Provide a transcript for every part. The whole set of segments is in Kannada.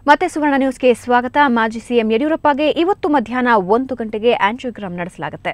ಮತ್ತೆ ಸುವರ್ಣ ನ್ಯೂಸ್ಗೆ ಸ್ವಾಗತ. ಮಾಜಿ ಸಿಎಂ ಯಡಿಯೂರಪ್ಪಗೆ ಇವತ್ತು ಮಧ್ಯಾಹ್ನ 1 ಗಂಟೆಗೆ ಆಂಜಿಯೋಗ್ರಾಮ್ ನಡೆಸಲಾಗುತ್ತೆ.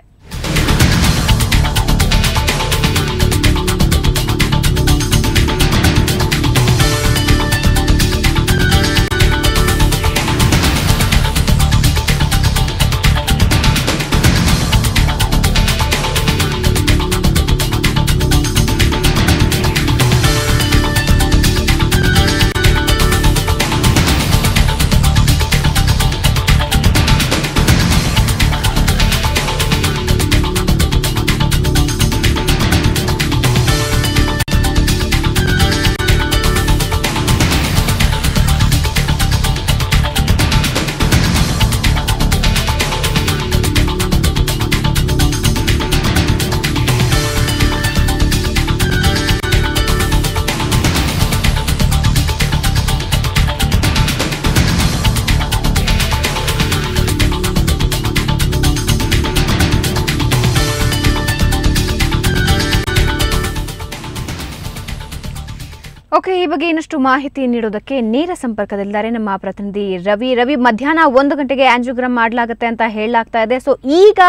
ಓಕೆ, ಈ ಬಗ್ಗೆ ಇನ್ನಷ್ಟು ಮಾಹಿತಿ ನೀಡೋದಕ್ಕೆ ನೇರ ಸಂಪರ್ಕದಲ್ಲಿದ್ದಾರೆ ನಮ್ಮ ಪ್ರತಿನಿಧಿ ರವಿ. ಮಧ್ಯಾಹ್ನ 1 ಗಂಟೆಗೆ ಆಂಜಿಯೋಗ್ರಾಮ್ ಮಾಡಲಾಗುತ್ತೆ ಅಂತ ಹೇಳಲಾಗ್ತಾ ಇದೆ. ಸೊ ಈಗ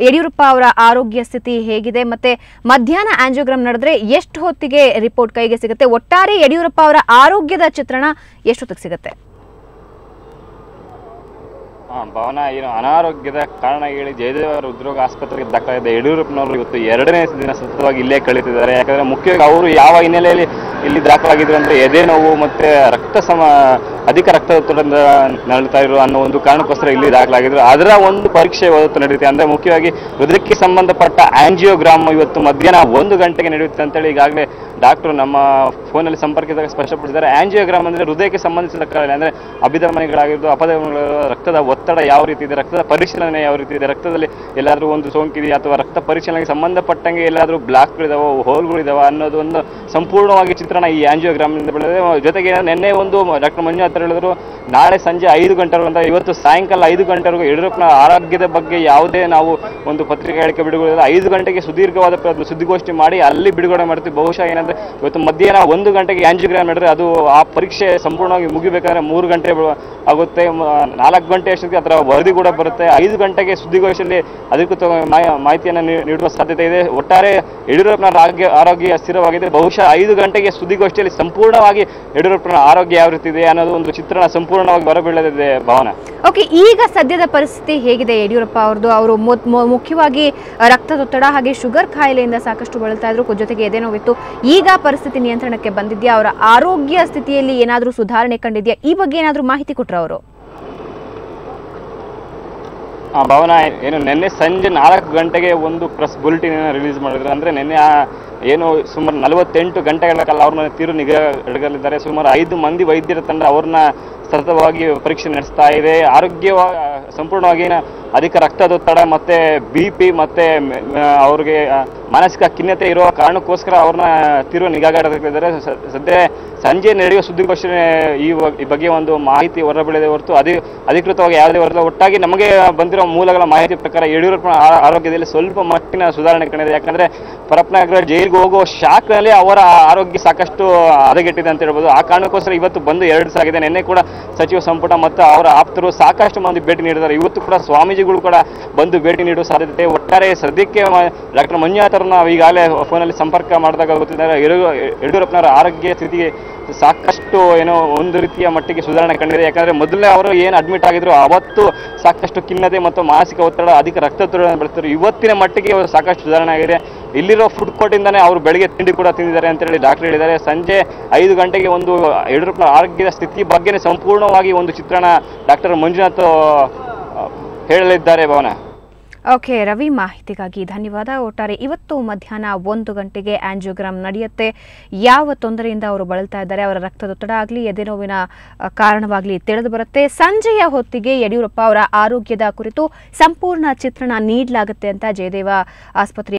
ಯಡಿಯೂರಪ್ಪ ಅವರ ಆರೋಗ್ಯ ಸ್ಥಿತಿ ಹೇಗಿದೆ, ಮತ್ತೆ ಮಧ್ಯಾಹ್ನ ಆಂಜಿಯೋಗ್ರಾಮ್ ನಡೆದ್ರೆ ಎಷ್ಟು ಹೊತ್ತಿಗೆ ರಿಪೋರ್ಟ್ ಕೈಗೆ ಸಿಗುತ್ತೆ, ಒಟ್ಟಾರೆ ಯಡಿಯೂರಪ್ಪ ಅವರ ಆರೋಗ್ಯದ ಚಿತ್ರಣ ಎಷ್ಟೊತ್ತಿಗೆ ಸಿಗುತ್ತೆ? ಭವನ ಅನಾರೋಗ್ಯದ ಕಾರಣ ಹೇಳಿ ಜಯದೇವರ ಹೃದ್ರೋಗ ಆಸ್ಪತ್ರೆಗೆ ದಾಖಲಾಗಿದೆ. ಯಡಿಯೂರಪ್ಪನವರು ಇವತ್ತು 2ನೇ ದಿನ ಸತತವಾಗಿ ಇಲ್ಲೇ ಕಳೀತಿದ್ದಾರೆ. ಯಾಕಂದ್ರೆ ಮುಖ್ಯವಾಗಿ ಅವರು ಯಾವ ಹಿನ್ನೆಲೆಯಲ್ಲಿ ಇಲ್ಲಿ ದಾಖಲಾಗಿದ್ರು ಅಂದ್ರೆ ಎದೆ ನೋವು ಮತ್ತೆ ಅಧಿಕ ರಕ್ತದೊತ್ತಡದಿಂದ ನರಳುತ್ತಾ ಇರೋ ಅನ್ನೋ ಒಂದು ಕಾರಣಕ್ಕೋಸ್ಕರ ಇಲ್ಲಿ ದಾಖಲಾಗಿದ್ರು. ಅದರ ಒಂದು ಪರೀಕ್ಷೆ ಇವತ್ತು ನಡೆಯುತ್ತೆ. ಅಂದ್ರೆ ಮುಖ್ಯವಾಗಿ ಹೃದಯಕ್ಕೆ ಸಂಬಂಧಪಟ್ಟ ಆಂಜಿಯೋಗ್ರಾಮ್ ಇವತ್ತು ಮಧ್ಯಾಹ್ನ 1 ಗಂಟೆಗೆ ನಡೆಯುತ್ತೆ ಅಂತೇಳಿ ಈಗಾಗಲೇ ಡಾಕ್ಟರ್ ನಮ್ಮ ಫೋನಲ್ಲಿ ಸಂಪರ್ಕಿಸಿದಾಗ ಸ್ಪಷ್ಟಪಡಿಸಿದ್ದಾರೆ. ಆಂಜಿಯೋಗ್ರಾಮ್ ಅಂದ್ರೆ ಹೃದಯಕ್ಕೆ ಸಂಬಂಧಿಸಿದ ಕಾರಣ ಅಂದ್ರೆ ಅಭಿಧಮನಿಗಳಾಗಿರ್ಬೋದು, ಅಪಧಮನಿಗಳು, ರಕ್ತದ ಒತ್ತಡ ಯಾವ ರೀತಿ ಇದೆ, ರಕ್ತದ ಪರಿಶೀಲನೆ ಯಾವ ರೀತಿ ಇದೆ, ರಕ್ತದಲ್ಲಿ ಎಲ್ಲಾದ್ರೂ ಒಂದು ಸೋಂಕಿದೆಯಾ ಅಥವಾ ರಕ್ತ ಪರಿಶೀಲನೆಗೆ ಸಂಬಂಧಪಟ್ಟಂಗೆ ಎಲ್ಲಾದ್ರೂ ಬ್ಲಾಕ್ಗಳಿದಾವ, ಹೋಲ್ಗಳಿದಾವ ಅನ್ನೋದು ಒಂದು ಸಂಪೂರ್ಣವಾಗಿ ಚಿತ್ರಣ ಈ ಆಂಜಿಯೋಗ್ರಾಮ್ನಿಂದ ಬೆಳೆದಿದೆ. ಜೊತೆಗೆ ನಿನ್ನೆ ಒಂದು ಡಾಕ್ಟರ್ ಮಂಜುನಾಥ್ ಹೇಳಿದ್ರು, ನಾಳೆ ಸಂಜೆ 5 ಗಂಟೆವರೆಗೂ ಇವತ್ತು ಸಾಯಂಕಾಲ 5 ಗಂಟೆವರೆಗೂ ಯಡಿಯೂರಪ್ಪನ ಆರೋಗ್ಯದ ಬಗ್ಗೆ ಯಾವುದೇ ನಾವು ಒಂದು ಪತ್ರಿಕೆ ಹೇಳಿಕೆ ಬಿಡುಗಡೆ 5 ಗಂಟೆಗೆ ಸುದೀರ್ಘವಾದ ಸುದ್ದಿಗೋಷ್ಠಿ ಮಾಡಿ ಅಲ್ಲಿ ಬಿಡುಗಡೆ ಮಾಡ್ತೀವಿ. ಬಹುಶಃ ಏನಂದ್ರೆ ಇವತ್ತು ಮಧ್ಯಾಹ್ನ 1 ಗಂಟೆಗೆ ಆಂಜಿಯೋಗ್ರಾಮ್ ನಡೆದ್ರೆ ಅದು ಆ ಪರೀಕ್ಷೆ ಸಂಪೂರ್ಣವಾಗಿ ಮುಗಿಬೇಕಾದ್ರೆ 3 ಗಂಟೆ ಆಗುತ್ತೆ. 4 ಗಂಟೆ ಅಷ್ಟೊತ್ತಿಗೆ ಅದರ ವರದಿ ಕೂಡ ಬರುತ್ತೆ. 5 ಗಂಟೆಗೆ ಸುದ್ದಿಗೋಷ್ಠಿಯಲ್ಲಿ ಅಧಿಕೃತ ಮಾಹಿತಿಯನ್ನು ನೀಡುವ ಸಾಧ್ಯತೆ ಇದೆ. ಒಟ್ಟಾರೆ ಯಡಿಯೂರಪ್ಪನ ಆರೋಗ್ಯ ಸ್ಥಿರವಾಗಿದೆ. ಬಹುಶಃ 5 ಗಂಟೆಗೆ ಸುದ್ದಿಗೋಷ್ಠಿಯಲ್ಲಿ ಸಂಪೂರ್ಣವಾಗಿ ಯಡಿಯೂರಪ್ಪನ ಆರೋಗ್ಯ ಯಾವ ರೀತಿ ಇದೆ ಅನ್ನೋದು ಒಂದು ಚಿತ್ರಣ ಸಂಪೂರ್ಣವಾಗಿ ಹೊರಬೀಳಲಿದೆ. ಭಾವನ, ಓಕೆ, ಈಗ ಸದ್ಯದ ಪರಿಸ್ಥಿತಿ ಹೇಗಿದೆ ಯಡಿಯೂರಪ್ಪ ಅವ್ರದ್ದು? ಅವರು ಮುಖ್ಯವಾಗಿ ರಕ್ತದೊತ್ತಡ ಹಾಗೆ ಶುಗರ್ ಕಾಯಿಲೆಯಿಂದ ಸಾಕಷ್ಟು ಬಳಲ್ತಾ ಇದ್ರು, ಜೊತೆಗೆ ಎದೆ ನೋವಿತ್ತು. ಈಗ ಪರಿಸ್ಥಿತಿ ನಿಯಂತ್ರಣಕ್ಕೆ ಬಂದಿದ್ಯಾ? ಅವರ ಆರೋಗ್ಯ ಸ್ಥಿತಿಯಲ್ಲಿ ಏನಾದರೂ ಸುಧಾರಣೆ ಕಂಡಿದ್ಯಾ? ಈ ಬಗ್ಗೆ ಏನಾದರೂ ಮಾಹಿತಿ ಕೊಟ್ಟರು ಅವರು? ಭವನ, ನಿನ್ನೆ ಸಂಜೆ 4 ಗಂಟೆಗೆ ಒಂದು ಪ್ರೆಸ್ ಬುಲೆಟಿನ್ ರಿಲೀಸ್ ಮಾಡಿದ್ರು. ಅಂದ್ರೆ ನಿನ್ನೆ ಸುಮಾರು 48 ಗಂಟೆಗಳ ಕಾಲ ಅವ್ರನ್ನ ತೀವ್ರ ನಿಗಾ ಇಡಲಿದ್ದಾರೆ. ಸುಮಾರು 5 ಮಂದಿ ವೈದ್ಯರ ತಂಡ ಅವ್ರನ್ನ ಸತತವಾಗಿ ಪರೀಕ್ಷೆ ನಡೆಸ್ತಾ ಇದೆ. ಸಂಪೂರ್ಣವಾಗಿ ಅಧಿಕ ರಕ್ತದೊತ್ತಡ ಮತ್ತೆ BP ಮತ್ತೆ ಅವ್ರಿಗೆ ಮಾನಸಿಕ ಖಿನ್ನತೆ ಇರುವ ಕಾರಣಕ್ಕೋಸ್ಕರ ಅವ್ರನ್ನ ತೀವ್ರ ನಿಗಾಗಟ್ಟಿದ್ದಾರೆ. ಸದ್ಯ ಸಂಜೆ ನಡೆಯುವ ಸುದ್ದಿಗೋಷ್ಠಿ ಈ ಬಗ್ಗೆ ಒಂದು ಮಾಹಿತಿ ಹೊರಬೀಳಿದೆ ಹೊರತು ಅಧಿಕೃತವಾಗಿ ಯಾವುದೇ ಹೊರತು ಒಟ್ಟಾಗಿ ನಮಗೆ ಬಂದಿರೋ ಮೂಲಗಳ ಮಾಹಿತಿ ಪ್ರಕಾರ ಯಡಿಯೂರಪ್ಪನ ಆರೋಗ್ಯದಲ್ಲಿ ಸ್ವಲ್ಪ ಮಟ್ಟಿನ ಸುಧಾರಣೆ ಕಂಡಿದೆ. ಯಾಕಂದ್ರೆ ಪರಪ್ಪನಗರ ಜೈಲಿಗೆ ಹೋಗುವ ಶಾಕ್ನಲ್ಲಿ ಅವರ ಆರೋಗ್ಯ ಸಾಕಷ್ಟು ಹದಗೆಟ್ಟಿದೆ ಅಂತ ಹೇಳ್ಬೋದು. ಆ ಕಾರಣಕ್ಕೋಸ್ಕರ ಇವತ್ತು ಬಂದು 2 ದಿವಸ ಆಗಿದೆ. ನಿನ್ನೆ ಕೂಡ ಸಚಿವ ಸಂಪುಟ ಮತ್ತು ಅವರ ಆಪ್ತರು ಸಾಕಷ್ಟು ಮಂದಿ ಭೇಟಿ ನೀಡಿದ್ದಾರೆ. ಇವತ್ತು ಕೂಡ ಸ್ವಾಮೀಜಿಗಳು ಕೂಡ ಬಂದು ಭೇಟಿ ನೀಡುವ ಸಾಧ್ಯತೆ. ಒಟ್ಟಾರೆ ಸದ್ಯಕ್ಕೆ ಡಾಕ್ಟರ್ ಮಂಜುನಾಥ್ ಅವ್ರನ್ನ ಈಗಾಗಲೇ ಫೋನಲ್ಲಿ ಸಂಪರ್ಕ ಮಾಡಿದಾಗ ಗೊತ್ತಿದ್ದಾರೆ ಯಡಿಯೂರಪ್ಪನವರ ಆರೋಗ್ಯ ಸ್ಥಿತಿಗೆ ಸಾಕಷ್ಟು ಒಂದು ರೀತಿಯ ಮಟ್ಟಿಗೆ ಸುಧಾರಣೆ ಕಂಡಿದೆ. ಯಾಕಂದ್ರೆ ಮೊದಲೇ ಅವರು ಏನು ಅಡ್ಮಿಟ್ ಆಗಿದ್ರು ಅವತ್ತು ಸಾಕಷ್ಟು ಖಿನ್ನತೆ ಮತ್ತು ಮಾನಸಿಕ ಒತ್ತಡ, ಅಧಿಕ ರಕ್ತದೊತ್ತಡ ಬೆಳೆಸಿದ್ರು. ಇವತ್ತಿನ ಮಟ್ಟಿಗೆ ಅವರು ಸಾಕಷ್ಟು ಸುಧಾರಣೆ ಆಗಿದೆ. ಇಲ್ಲಿರೋ ಫುಡ್ ಕೋರ್ಟಿಂದಾನೇ ಅವರು ಬೆಳಿಗ್ಗೆ ತಿಂಡಿ ಕೂಡ ತಿಂದಿದ್ದಾರೆ ಅಂತ ಹೇಳಿ ಡಾಕ್ಟರ್ ಹೇಳಿದ್ದಾರೆ. ಸಂಜೆ 5 ಗಂಟೆಗೆ ಒಂದು ಯಡಿಯೂರಪ್ಪನ ಆರೋಗ್ಯದ ಸ್ಥಿತಿ ಬಗ್ಗೆ ಸಂಪೂರ್ಣವಾಗಿ ಒಂದು ಚಿತ್ರಣ ಡಾಕ್ಟರ್ ಮಂಜುನಾಥ್ ಹೇಳಲಿದ್ದಾರೆ. ಭವನ, ಓಕೆ ರವಿ, ಮಾಹಿತಿಗಾಗಿ ಧನ್ಯವಾದ. ಒಟ್ಟಾರೆ ಇವತ್ತು ಮಧ್ಯಾಹ್ನ 1 ಗಂಟೆಗೆ ಆಂಜಿಯೋಗ್ರಾಮ್ ನಡೆಯುತ್ತೆ. ಯಾವ ತೊಂದರೆಯಿಂದ ಅವರು ಬಳಲ್ತಾ ಇದ್ದಾರೆ, ಅವರ ರಕ್ತದೊತ್ತಡ ಆಗಲಿ ಎದೆ ನೋವಿನ ಕಾರಣವಾಗಲಿ ತಿಳಿದು ಬರುತ್ತೆ. ಸಂಜೆಯ ಹೊತ್ತಿಗೆ ಯಡಿಯೂರಪ್ಪ ಅವರ ಆರೋಗ್ಯದ ಕುರಿತು ಸಂಪೂರ್ಣ ಚಿತ್ರಣ ನೀಡಲಾಗುತ್ತೆ ಅಂತ ಜಯದೇವ ಆಸ್ಪತ್ರೆ